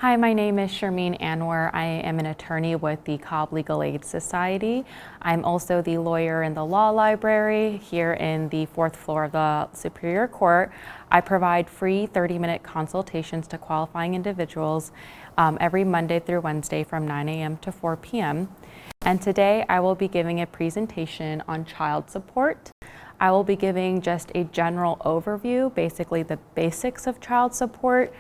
Hi, my name is Sharmin Anwer. I am an attorney with the Cobb Legal Aid Society. I'm also the lawyer in the law library here in the fourth floor of the Superior Court. I provide free 30-minute consultations to qualifying individuals every Monday through Wednesday from 9 a.m. to 4 p.m. And today I will be giving a presentation on child support. I will be giving just a general overview, basically the basics of child support.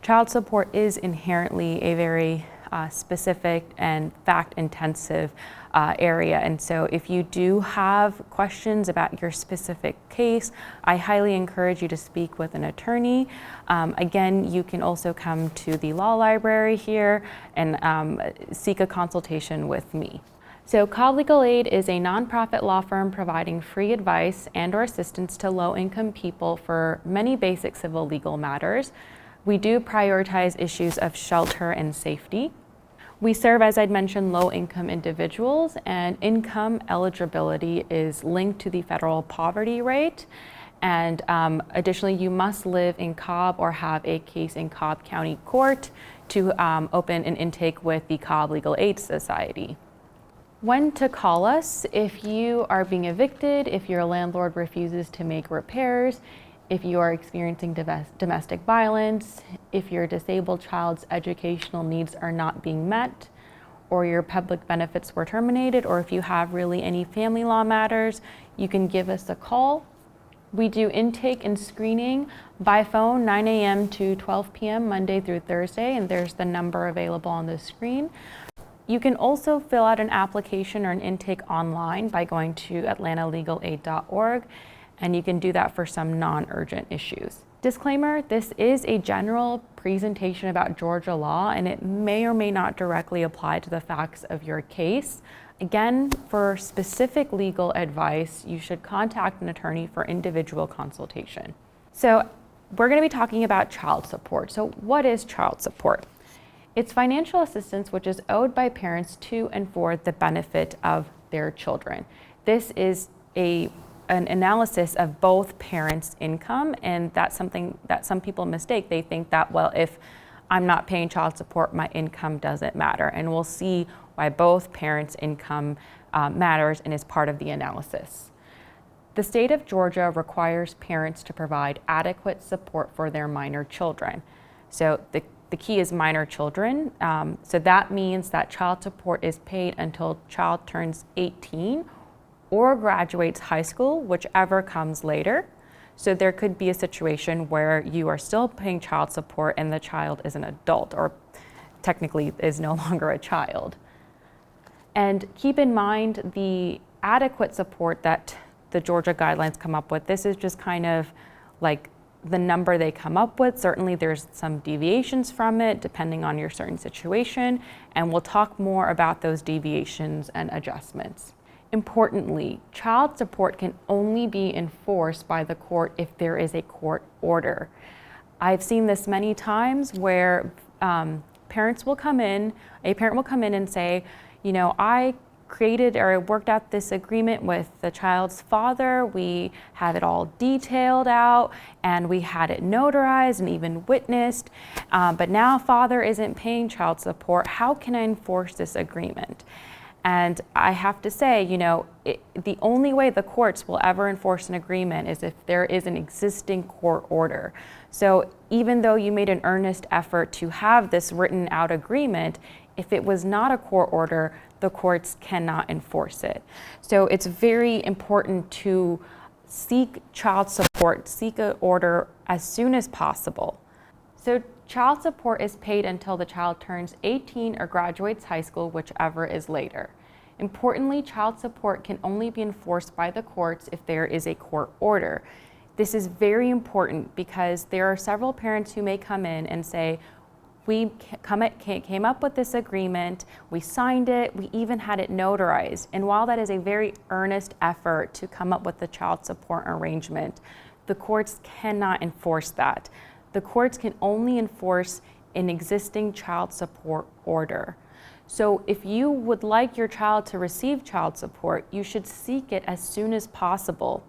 Child support is inherently a very specific and fact-intensive area, and so if you do have questions about your specific case, I highly encourage you to speak with an attorney. Again, you can also come to the law library here and seek a consultation with me. So Cobb Legal Aid is a nonprofit law firm providing free advice and/or assistance to low-income people for many basic civil legal matters. We do prioritize issues of shelter and safety. We serve, as I'd mentioned, low-income individuals, and income eligibility is linked to the federal poverty rate. And additionally, you must live in Cobb or have a case in Cobb County Court to open an intake with the Cobb Legal Aid Society. When to call us: if you are being evicted, if your landlord refuses to make repairs, if you are experiencing domestic violence, if your disabled child's educational needs are not being met, or your public benefits were terminated, or if you have really any family law matters, you can give us a call. We do intake and screening by phone 9 a.m. to 12 p.m. Monday through Thursday, and there's the number available on the screen. You can also fill out an application or an intake online by going to atlantalegalaid.org. And you can do that for some non-urgent issues. Disclaimer: this is a general presentation about Georgia law, and it may or may not directly apply to the facts of your case. Again, for specific legal advice, you should contact an attorney for individual consultation. So we're going to be talking about child support. So what is child support? It's financial assistance which is owed by parents to and for the benefit of their children. This is an analysis of both parents' income, and that's something that some people mistake. They think that, well, if I'm not paying child support, my income doesn't matter, and we'll see why both parents' income matters and is part of the analysis. The state of Georgia requires parents to provide adequate support for their minor children. So the key is minor children. So that means that child support is paid until child turns 18 or graduates high school, whichever comes later. So there could be a situation where you are still paying child support and the child is an adult, or technically is no longer a child. And keep in mind the adequate support that the Georgia guidelines come up with. This is just kind of like the number they come up with. Certainly there's some deviations from it depending on your certain situation, and we'll talk more about those deviations and adjustments. Importantly, child support can only be enforced by the court if there is a court order. I've seen this many times where a parent will come in and say, you know, I created or worked out this agreement with the child's father. We have it all detailed out and we had it notarized and even witnessed, but now father isn't paying child support. How can I enforce this agreement? And I have to say, you know, the only way the courts will ever enforce an agreement is if there is an existing court order. So even though you made an earnest effort to have this written out agreement, if it was not a court order, the courts cannot enforce it. So it's very important to seek child support, seek an order as soon as possible. So child support is paid until the child turns 18 or graduates high school, whichever is later. Importantly, child support can only be enforced by the courts if there is a court order. This is very important because there are several parents who may come in and say, we came up with this agreement, we signed it, we even had it notarized. And while that is a very earnest effort to come up with the child support arrangement, the courts cannot enforce that. The courts can only enforce an existing child support order. So if you would like your child to receive child support, you should seek it as soon as possible,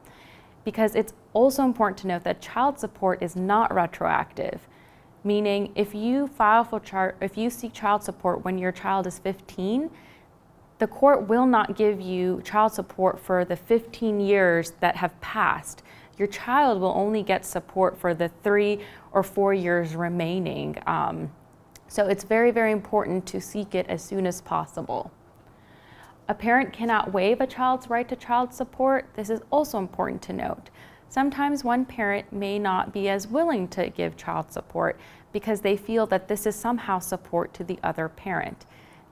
because it's also important to note that child support is not retroactive. meaning if you seek child support when your child is 15, the court will not give you child support for the 15 years that have passed. Your child will only get support for the 3 or 4 years remaining. So it's very, very important to seek it as soon as possible. A parent cannot waive a child's right to child support. This is also important to note. Sometimes one parent may not be as willing to give child support because they feel that this is somehow support to the other parent.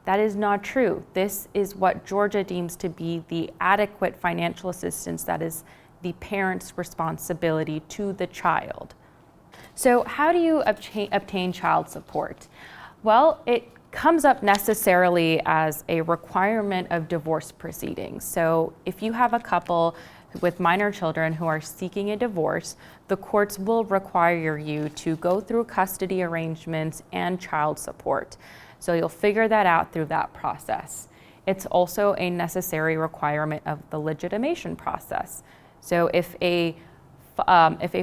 That is not true. This is what Georgia deems to be the adequate financial assistance that is the parent's responsibility to the child. So how do you obtain child support? Well, it comes up necessarily as a requirement of divorce proceedings. So if you have a couple with minor children who are seeking a divorce, the courts will require you to go through custody arrangements and child support. So you'll figure that out through that process. It's also a necessary requirement of the legitimation process. So if a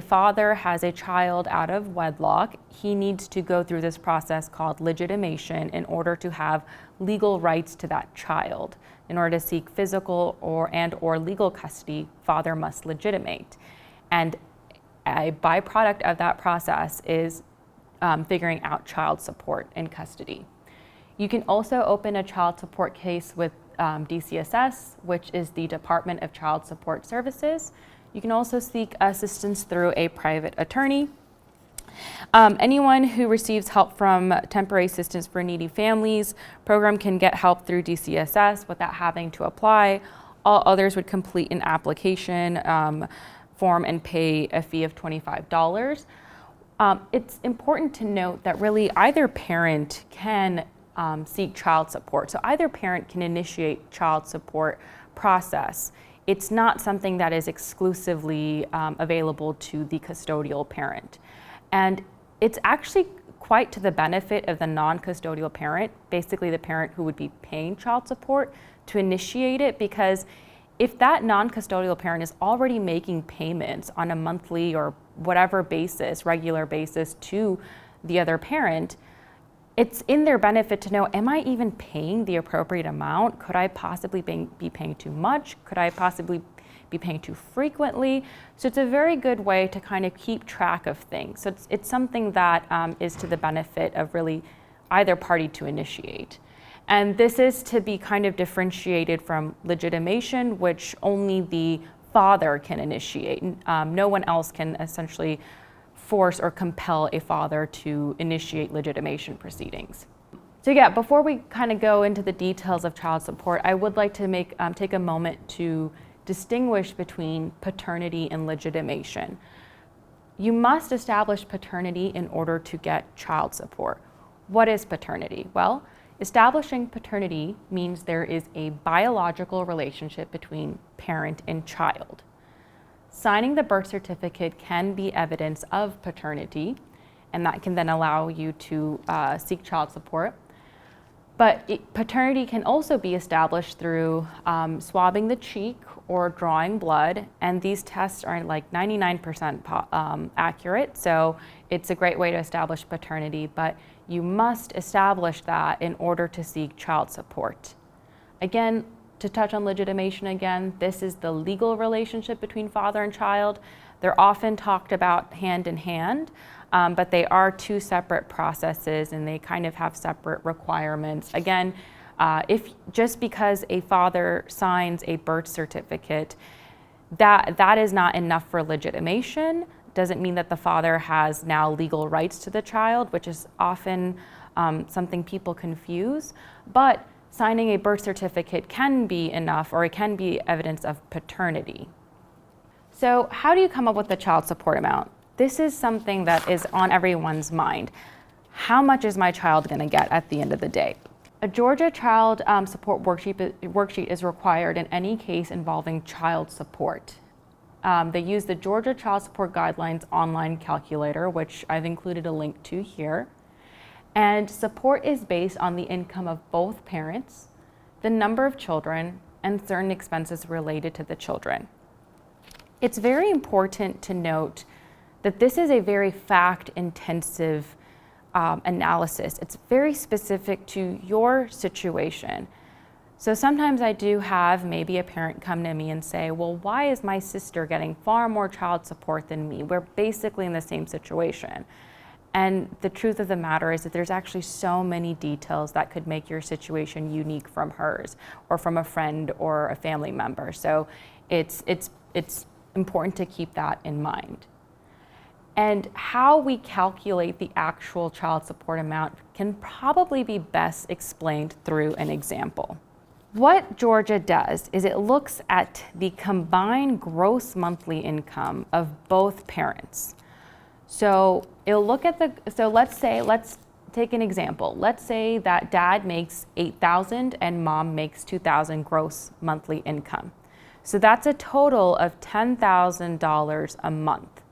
father has a child out of wedlock, he needs to go through this process called legitimation in order to have legal rights to that child. In order to seek physical or legal custody, father must legitimate. And a byproduct of that process is figuring out child support in custody. You can also open a child support case with DCSS, which is the Department of Child Support Services. You can also seek assistance through a private attorney. Anyone who receives help from Temporary Assistance for Needy Families program can get help through DCSS without having to apply. All others would complete an application form and pay a fee of $25. It's important to note that really either parent can seek child support. So either parent can initiate child support process. It's not something that is exclusively available to the custodial parent. And it's actually quite to the benefit of the non-custodial parent, basically the parent who would be paying child support, to initiate it, because if that non-custodial parent is already making payments on a monthly or whatever basis, regular basis to the other parent, it's in their benefit to know, am I even paying the appropriate amount? Could I possibly be paying too much? Could I possibly be paying too frequently? So it's a very good way to kind of keep track of things. So it's something that is to the benefit of really either party to initiate. And this is to be kind of differentiated from legitimation, which only the father can initiate. No one else can essentially force or compel a father to initiate legitimation proceedings. So yeah, before we kind of go into the details of child support, I would like to take a moment to distinguish between paternity and legitimation. You must establish paternity in order to get child support. What is paternity? Well, establishing paternity means there is a biological relationship between parent and child. Signing the birth certificate can be evidence of paternity, and that can then allow you to seek child support. But paternity can also be established through swabbing the cheek or drawing blood, and these tests are like 99% accurate, so it's a great way to establish paternity, but you must establish that in order to seek child support. Again, to touch on legitimation again, this is the legal relationship between father and child. They're often talked about hand in hand, but they are two separate processes and they kind of have separate requirements. Again, if just because a father signs a birth certificate, that is not enough for legitimation. Doesn't mean that the father has now legal rights to the child, which is often something people confuse. But signing a birth certificate can be enough, or it can be evidence of paternity. So how do you come up with the child support amount? This is something that is on everyone's mind. How much is my child going to get at the end of the day? A Georgia child support worksheet is required in any case involving child support. They use the Georgia Child Support Guidelines online calculator, which I've included a link to here. And support is based on the income of both parents, the number of children, and certain expenses related to the children. It's very important to note that this is a very fact-intensive analysis. It's very specific to your situation. So sometimes I do have maybe a parent come to me and say, well, why is my sister getting far more child support than me? We're basically in the same situation. And the truth of the matter is that there's actually so many details that could make your situation unique from hers or from a friend or a family member. So it's important to keep that in mind. And how we calculate the actual child support amount can probably be best explained through an example. What Georgia does is it looks at the combined gross monthly income of both parents. So it'll look at let's take an example. Let's say that dad makes $8,000 and mom makes $2,000 gross monthly income. So that's a total of $10,000 a month.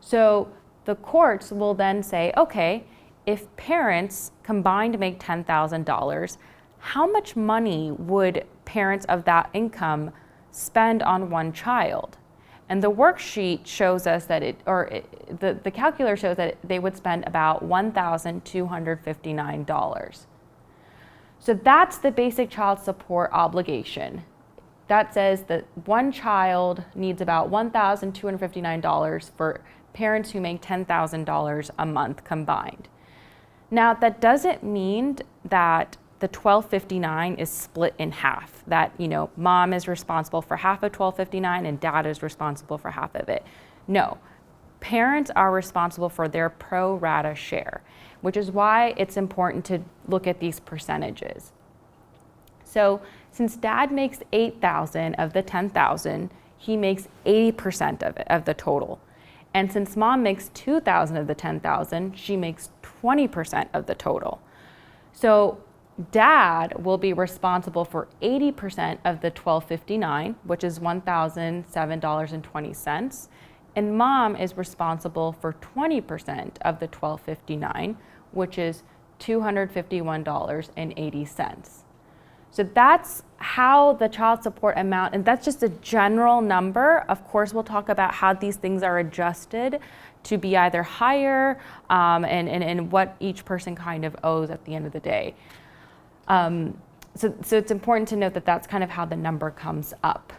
So the courts will then say, okay, if parents combined make $10,000, how much money would parents of that income spend on one child? And the worksheet shows us that the calculator shows that they would spend about $1,259. So that's the basic child support obligation. That says that one child needs about $1,259 for parents who make $10,000 a month combined. Now, that doesn't mean that the $1,259 is split in half, that, mom is responsible for half of $1,259 and dad is responsible for half of it. No, parents are responsible for their pro rata share, which is why it's important to look at these percentages. So since dad makes $8,000 of the $10,000, he makes 80% of it, of the total. And since mom makes $2,000 of the $10,000, she makes 20% of the total. So dad will be responsible for 80% of the $1,259, which is $1,007.20, and mom is responsible for 20% of the $1,259, which is $251.80. So that's how the child support amount, and that's just a general number. Of course, we'll talk about how these things are adjusted to be either higher and what each person kind of owes at the end of the day. So it's important to note that that's kind of how the number comes up.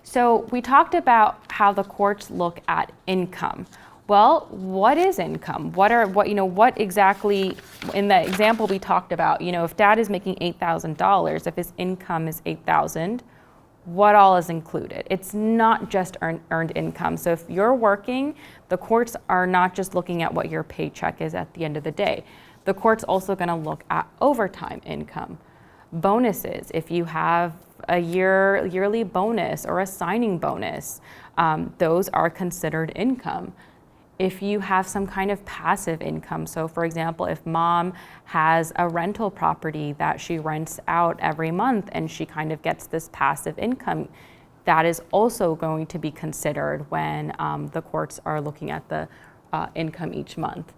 So we talked about how the courts look at income. Well, what is income? What exactly, in the example we talked about, if dad is making $8,000, if his income is $8,000, what all is included? It's not just earned income. So if you're working, the courts are not just looking at what your paycheck is at the end of the day. The court's also going to look at overtime income, bonuses. If you have a yearly bonus or a signing bonus, those are considered income. If you have some kind of passive income, so for example, if mom has a rental property that she rents out every month and she kind of gets this passive income, that is also going to be considered when the courts are looking at the income each month.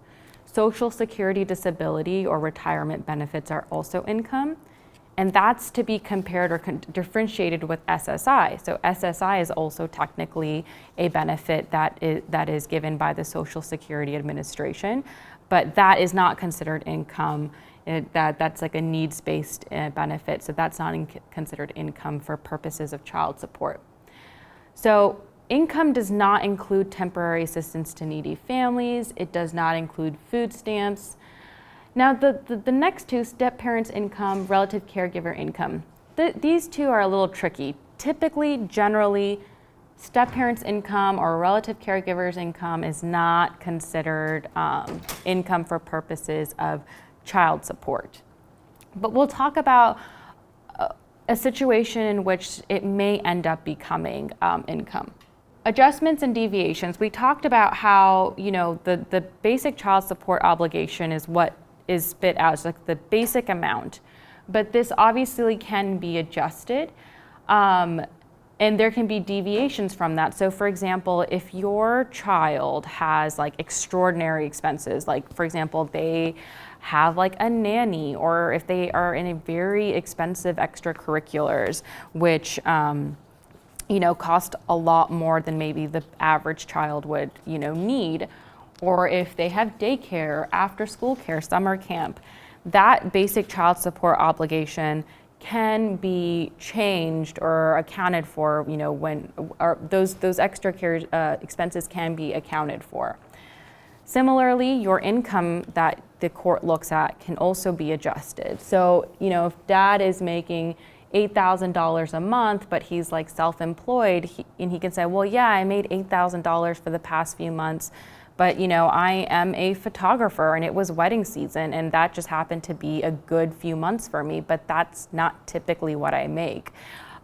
Social Security, disability, or retirement benefits are also income, and that's to be compared or differentiated with SSI. So SSI is also technically a benefit that is given by the Social Security Administration, but that is not considered income. That's like a needs-based benefit, so that's not considered income for purposes of child support. So income does not include temporary assistance to needy families. It does not include food stamps. Now, the next two, step-parents' income, relative caregiver income, these two are a little tricky. Typically, generally, step-parents' income or relative caregiver's income is not considered income for purposes of child support. But we'll talk about a situation in which it may end up becoming income. Adjustments and deviations. We talked about how, the basic child support obligation is what is spit out as like the basic amount, but this obviously can be adjusted, and there can be deviations from that. So for example, if your child has like extraordinary expenses, like for example, they have like a nanny, or if they are in a very expensive extracurriculars, which cost a lot more than maybe the average child would, need, or if they have daycare, after school care, summer camp, that basic child support obligation can be changed or accounted for, when those extra care expenses can be accounted for. Similarly, your income that the court looks at can also be adjusted. So, if dad is making $8,000 a month, but he's like self-employed, and he can say, well, yeah, I made $8,000 for the past few months, but I am a photographer and it was wedding season and that just happened to be a good few months for me, but that's not typically what I make.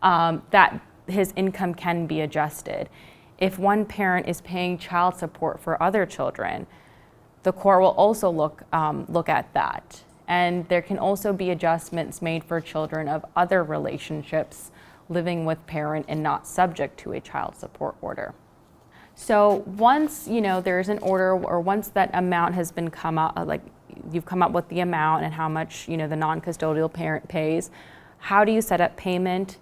That his income can be adjusted. If one parent is paying child support for other children, the court will also look at that. And there can also be adjustments made for children of other relationships living with parent and not subject to a child support order. So once there's an order, or once that amount has been you've come up with the amount and how much the non-custodial parent pays, how do you set up payment?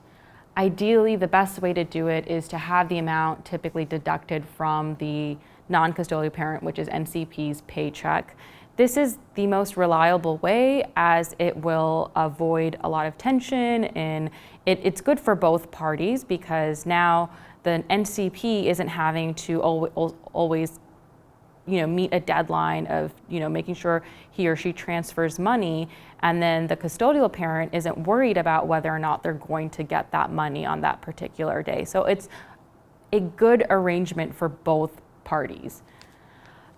Ideally, the best way to do it is to have the amount typically deducted from the non-custodial parent, which is NCP's paycheck. This is the most reliable way, as it will avoid a lot of tension, and it's good for both parties because now the NCP isn't having to always meet a deadline of making sure he or she transfers money, and then the custodial parent isn't worried about whether or not they're going to get that money on that particular day. So it's a good arrangement for both parties.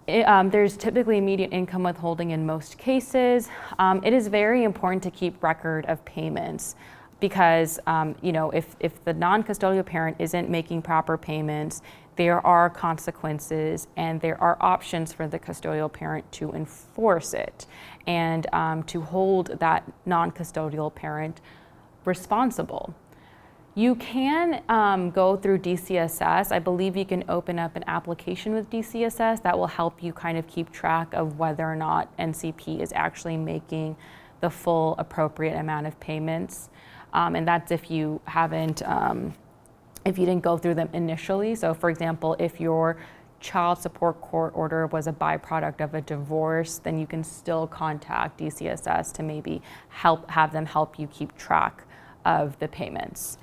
There's typically immediate income withholding in most cases. It is very important to keep record of payments because if the non-custodial parent isn't making proper payments, there are consequences and there are options for the custodial parent to enforce it and to hold that non-custodial parent responsible. You can go through DCSS. I believe you can open up an application with DCSS that will help you kind of keep track of whether or not NCP is actually making the full appropriate amount of payments. And that's if you haven't, if you didn't go through them initially. So for example, if your child support court order was a byproduct of a divorce, then you can still contact DCSS to maybe have them help you keep track of the payments.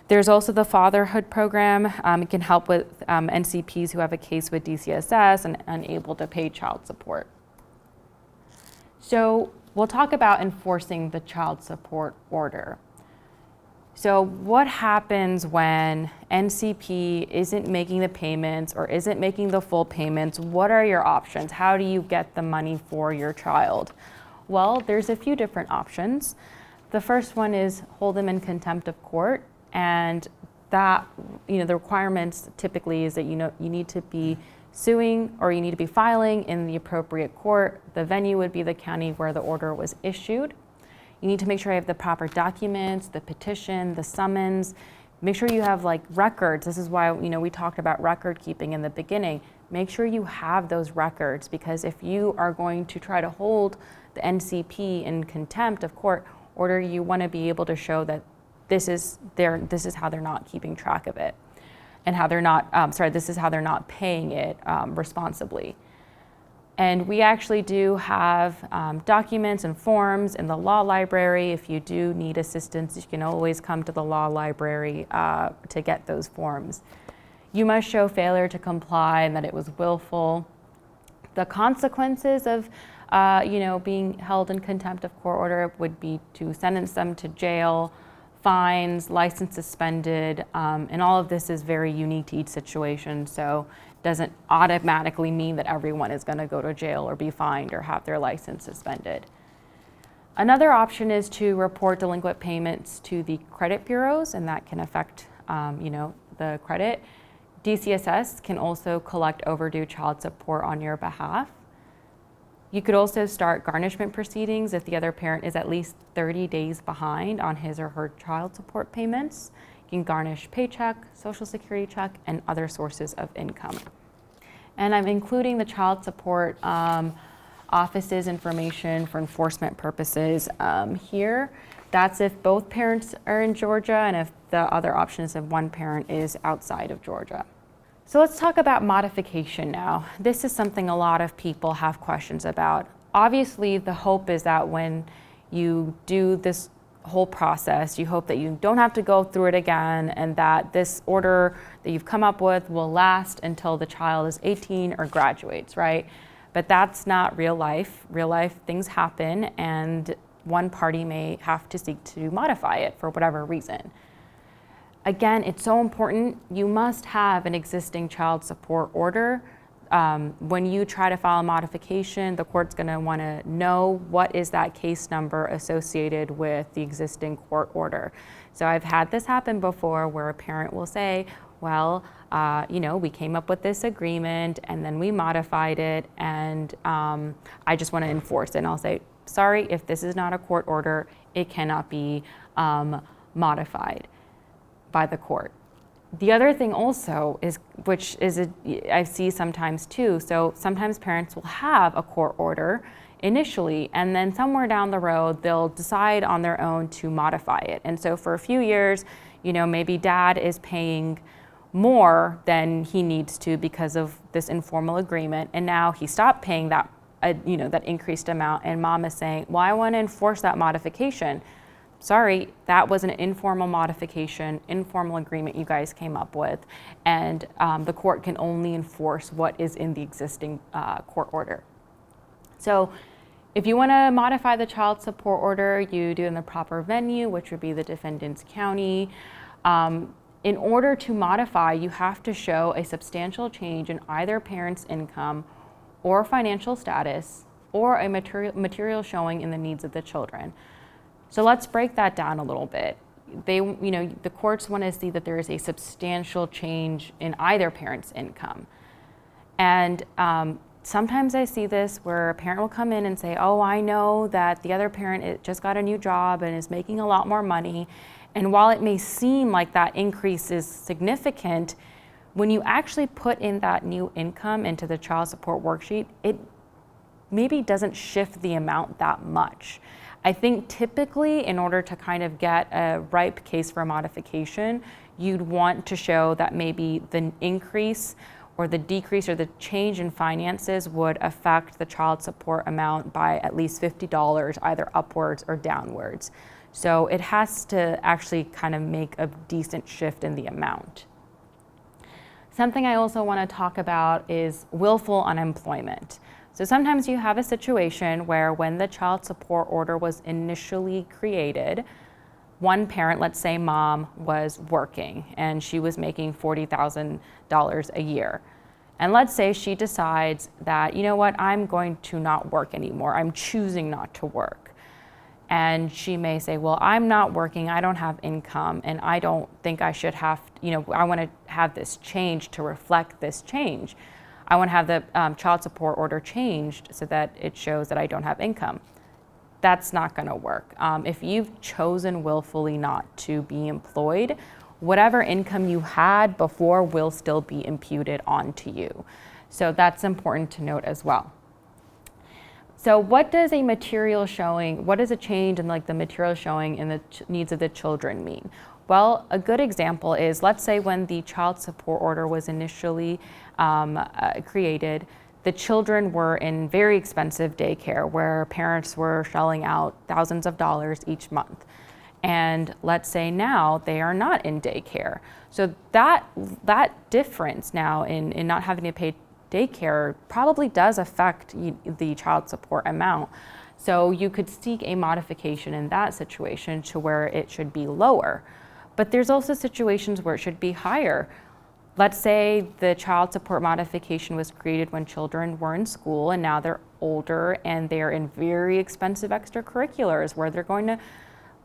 There's also the fatherhood program. It can help with NCPs who have a case with DCSS and unable to pay child support. So we'll talk about enforcing the child support order. So what happens when NCP isn't making the payments or isn't making the full payments? What are your options? How do you get the money for your child? Well, there's a few different options. The first one is hold them in contempt of court, and that, the requirements typically is that you need to be suing or you need to be filing in the appropriate court. The venue would be the county where the order was issued. You need to make sure you have the proper documents, the petition, the summons. Make sure you have records. This is why we talked about record keeping in the beginning. Make sure you have those records, because if you are going to try to hold the NCP in contempt of court order, you want to be able to show that this is how they're not keeping track of it, and how they're not this is how they're not paying it responsibly. And we actually do have documents and forms in the law library. If you do need assistance, you can always come to the law library to get those forms. You must show failure to comply and that it was willful. The consequences of being held in contempt of court order would be to sentence them to jail, fines, license suspended, and all of this is very unique to each situation. So doesn't automatically mean that everyone is going to go to jail or be fined or have their license suspended. Another option is to report delinquent payments to the credit bureaus, and that can affect the credit. DCSS can also collect overdue child support on your behalf. You could also start garnishment proceedings if the other parent is at least 30 days behind on his or her child support payments. You can garnish paycheck, Social Security check, and other sources of income. And I'm including the child support office's information for enforcement purposes here. That's if both parents are in Georgia, and if the other option is if one parent is outside of Georgia. So let's talk about modification now. This is something a lot of people have questions about. Obviously, the hope is that when you do this whole process, you hope that you don't have to go through it again, and that this order that you've come up with will last until the child is 18 or graduates, right? But that's not real life. Real life things happen, and one party may have to seek to modify it for whatever reason. Again, it's so important, you must have an existing child support order. When you try to file a modification, the court's gonna wanna know what is that case number associated with the existing court order. So I've had this happen before where a parent will say, well, we came up with this agreement and then we modified it, and I just wanna enforce it. And I'll say, sorry, if this is not a court order, it cannot be modified by the court. The other thing also is, I see sometimes too, so sometimes parents will have a court order initially, and then somewhere down the road, they'll decide on their own to modify it. And so for a few years, maybe dad is paying more than he needs to because of this informal agreement, and now he stopped paying that, that increased amount, and mom is saying, well, I want to enforce that modification. Sorry, that was an informal modification, informal agreement you guys came up with, and the court can only enforce what is in the existing court order. So if you want to modify the child support order, you do it in the proper venue, which would be the defendant's county. In order to modify, you have to show a substantial change in either parent's income or financial status, or a material showing in the needs of the children. So let's break that down a little bit. The courts want to see that there is a substantial change in either parent's income. And sometimes I see this where a parent will come in and say, oh, I know that the other parent just got a new job and is making a lot more money. And while it may seem like that increase is significant, when you actually put in that new income into the child support worksheet, it maybe doesn't shift the amount that much. I think typically, in order to kind of get a ripe case for a modification, you'd want to show that maybe the increase or the decrease or the change in finances would affect the child support amount by at least $50, either upwards or downwards. So it has to actually kind of make a decent shift in the amount. Something I also want to talk about is willful unemployment. So sometimes you have a situation where when the child support order was initially created, one parent, let's say mom, was working and she was making $40,000 a year. And let's say she decides that, I'm going to not work anymore. I'm choosing not to work. And she may say, well, I'm not working, I don't have income, and I don't think I should have, I want to have this change to reflect this change. I want to have the child support order changed so that it shows that I don't have income. That's not going to work. If you've chosen willfully not to be employed, whatever income you had before will still be imputed onto you. So that's important to note as well. So what does a change in the material showing in the needs of the children mean? Well, a good example is, let's say when the child support order was initially created, the children were in very expensive daycare where parents were shelling out thousands of dollars each month. And let's say now they are not in daycare. So that difference now in not having to pay daycare probably does affect the child support amount. So you could seek a modification in that situation to where it should be lower. But there's also situations where it should be higher. Let's say the child support modification was created when children were in school and now they're older and they're in very expensive extracurriculars where they're going to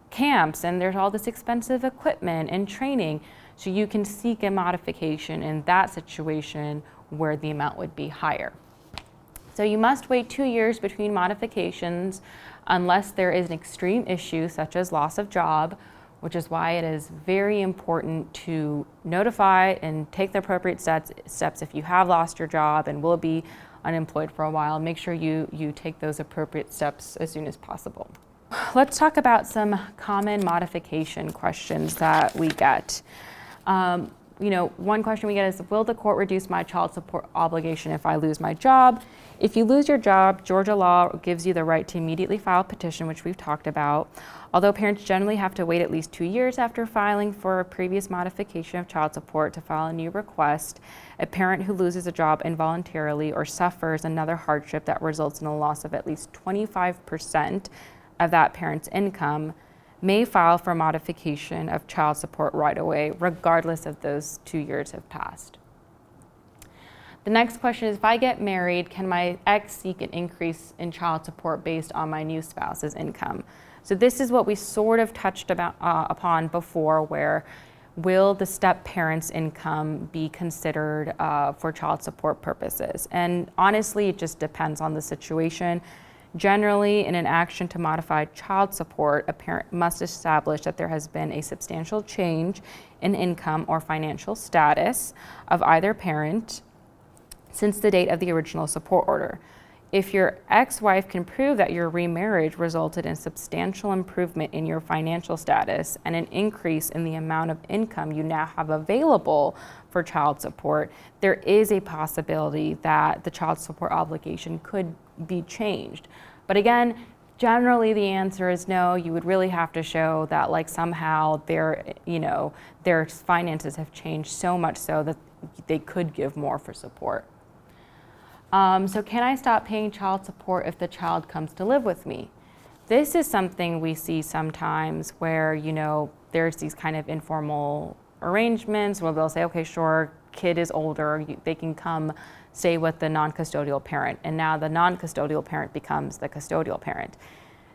camps and there's all this expensive equipment and training. So you can seek a modification in that situation where the amount would be higher. So you must wait 2 years between modifications unless there is an extreme issue such as loss of job, which is why it is very important to notify and take the appropriate steps if you have lost your job and will be unemployed for a while. Make sure you take those appropriate steps as soon as possible. Let's talk about some common modification questions that we get. one question we get is, will the court reduce my child support obligation if I lose my job? If you lose your job, Georgia law gives you the right to immediately file a petition, which we've talked about. Although parents generally have to wait at least 2 years after filing for a previous modification of child support to file a new request, a parent who loses a job involuntarily or suffers another hardship that results in a loss of at least 25% of that parent's income may file for modification of child support right away, regardless of those 2 years have passed. The next question is, if I get married, can my ex seek an increase in child support based on my new spouse's income? So this is what we sort of touched upon before, where will the step parent's income be considered for child support purposes? And honestly, it just depends on the situation. Generally, in an action to modify child support, a parent must establish that there has been a substantial change in income or financial status of either parent since the date of the original support order. If your ex-wife can prove that your remarriage resulted in substantial improvement in your financial status and an increase in the amount of income you now have available for child support, there is a possibility that the child support obligation could be changed. But again, generally the answer is no. You would really have to show that somehow their finances have changed so much so that they could give more for support. So can I stop paying child support if the child comes to live with me? This is something we see sometimes where, there's these kind of informal arrangements where they'll say, okay, sure, kid is older, they can come stay with the non-custodial parent. And now the non-custodial parent becomes the custodial parent.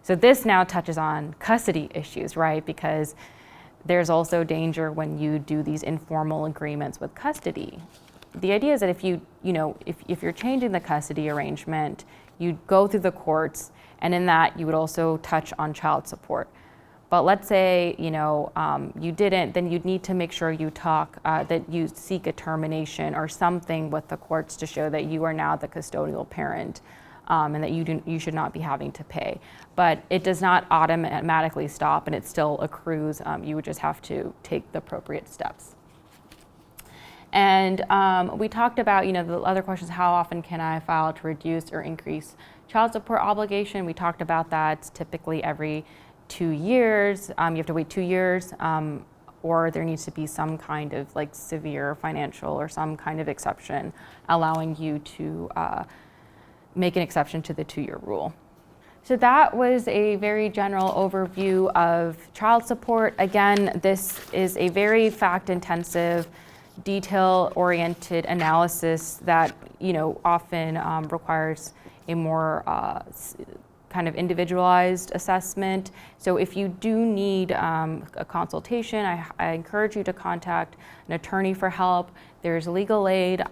So this now touches on custody issues, right? Because there's also danger when you do these informal agreements with custody. The idea is that if you're changing the custody arrangement, you go through the courts, and in that you would also touch on child support. But let's say you didn't, then you'd need to make sure you that you seek a termination or something with the courts to show that you are now the custodial parent, and that you should not be having to pay. But it does not automatically stop, and it still accrues. You would just have to take the appropriate steps. And we talked about, the other questions, how often can I file to reduce or increase child support obligation? We talked about that. It's typically every 2 years. You have to wait 2 years, or there needs to be some kind of severe financial or some kind of exception allowing you to make an exception to the 2-year rule. So that was a very general overview of child support. Again, this is a very fact-intensive, detail-oriented analysis that often requires a more kind of individualized assessment. So if you do need a consultation, I encourage you to contact an attorney for help. There's legal aid,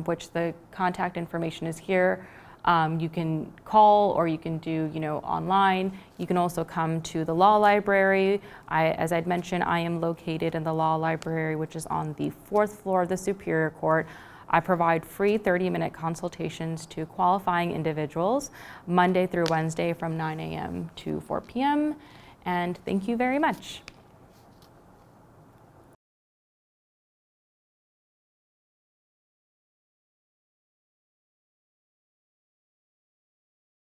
which the contact information is here. You can call, or you can do online. You can also come to the law library. As I'd mentioned, I am located in the law library, which is on the 4th floor of the Superior Court. I provide free 30-minute consultations to qualifying individuals Monday through Wednesday from 9 a.m. to 4 p.m. And thank you very much.